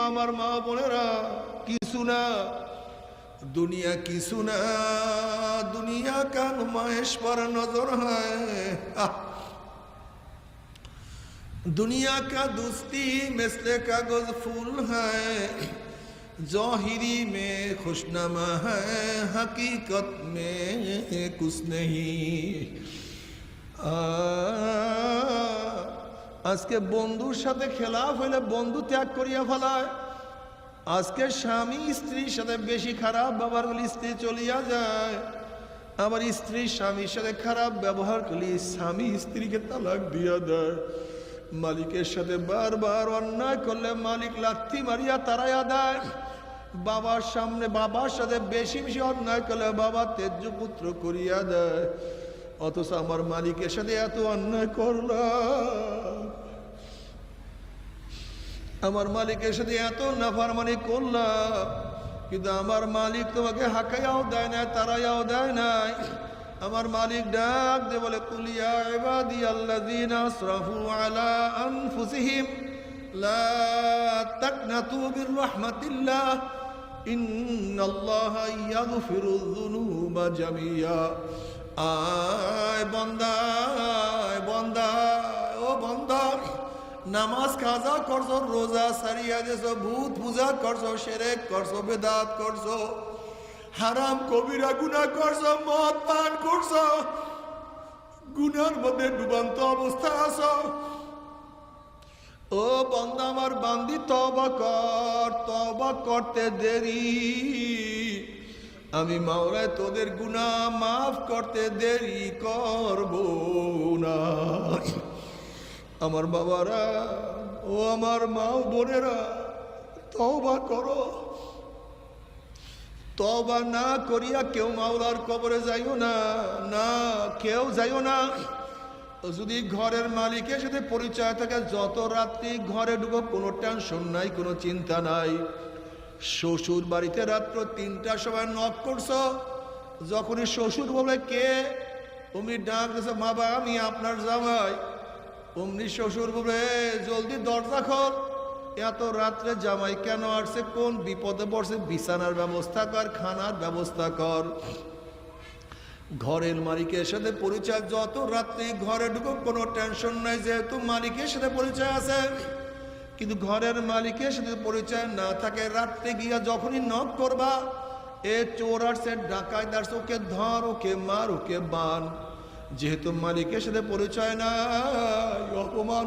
আমার মা বোনেরা, কিছু না, दुनिया की सुना, दुनिया का नुमाइश पर नजर है। दुनिया का दोस्ती मिसले कागज फूल है, ज़ाहिरी में खुशनमा है, हकीकत में कुछ नहीं। आज के बंधुर साथे खिलाफ हইলে बंधु त्याग करिया ফেলায়। আজকে স্বামী স্ত্রীর সাথে বেশি খারাপ ব্যবহার করলে স্ত্রী চলিয়া যায়, আবার স্ত্রী স্বামীর সাথে খারাপ ব্যবহার করলে স্বামী স্ত্রীকে তালাক দিয়া দেয়। মালিকের সাথে বারবার অন্যায় করলে মালিক লাথি মারিয়া তাড়াইয়া দেয়। বাবার সামনে বাবার সাথে বেশি বেশি অন্যায় করলে বাবা তেজ্য পুত্র করিয়া দেয়। অথচ আমার মালিকের সাথে এত অন্যায় করলাম, আমার মালিকের সাথে এত নাফরমানি করলাম, কিন্তু আমার মালিক তোমাকে হাকাইয়াও দেয় না, তারাইয়াও দেয় নাই। আমার মালিক ডাক দে বলে, কুল ইয়া ইবাদিয়াল্লাযীনা আসরাফু আলা আনফুসিহিম লা তাকনাতু মির রাহমাতিল্লাহ ইন্নাল্লাহা ইয়াগফিরুয যুনুবা জামিয়া। আয় বান্দা, বান্দা, ও বান্দা, নামাজ কাজা করছো, রোজা সারিয়া দিয়েছো, ভূত পূজা করছো, শিরক করছো, বেদাত করছো, হারাম কবিরা গুনাহ করছো, মদ পান করছো, গুনার মধ্যে ডুবান্ত অবস্থা আছো। ও বান্দা আমার বান্দি, তওবা কর, তওবা করতে দেরি, আমি মাওলায় তোদের গুনাহ মাফ করতে দেরি করব না। আমার বাবারা, ও আমার মা বোনেরা, তওবা করো। তওবা না করিয়া কেউ মাওলার কবরে যাইও না, না কেউ যাইও না। যদি ঘরের মালিকের সাথে পরিচয় থাকে, যত রাত্রি ঘরে ঢুকো কোনো টেনশন নাই, কোনো চিন্তা নাই। শ্বশুর বাড়িতে রাত্র ৩টার সময় নক করছো, যখনই শ্বশুর বলে কে, তুমি ডাক দিছো, বাবা আমি আপনার জামাই। অমনি শ্বশুর বলে, জলদি দরজা খোল, এত রাত্রে জামাই কেন আসছে, কোন বিপদে পড়ছে, বিছানার ব্যবস্থা কর, খানার ব্যবস্থা কর। ঘরের মালিকের সাথে পরিচয়, যত রাত্রি ঘরে ঢুকো কোনো টেনশন নাই, যেহেতু মালিকের সাথে পরিচয় আছে। কিন্তু ঘরের মালিকের সাথে পরিচয় না থাকে, রাত্রে গিয়া যখনই নক করবা, এ চোর আসছে, ডাকাত আসছে, ওকে ধর, ওকে মার, ওকে বান। যেহেতু মালিকের সাথে পরিচয় নাই, অপমান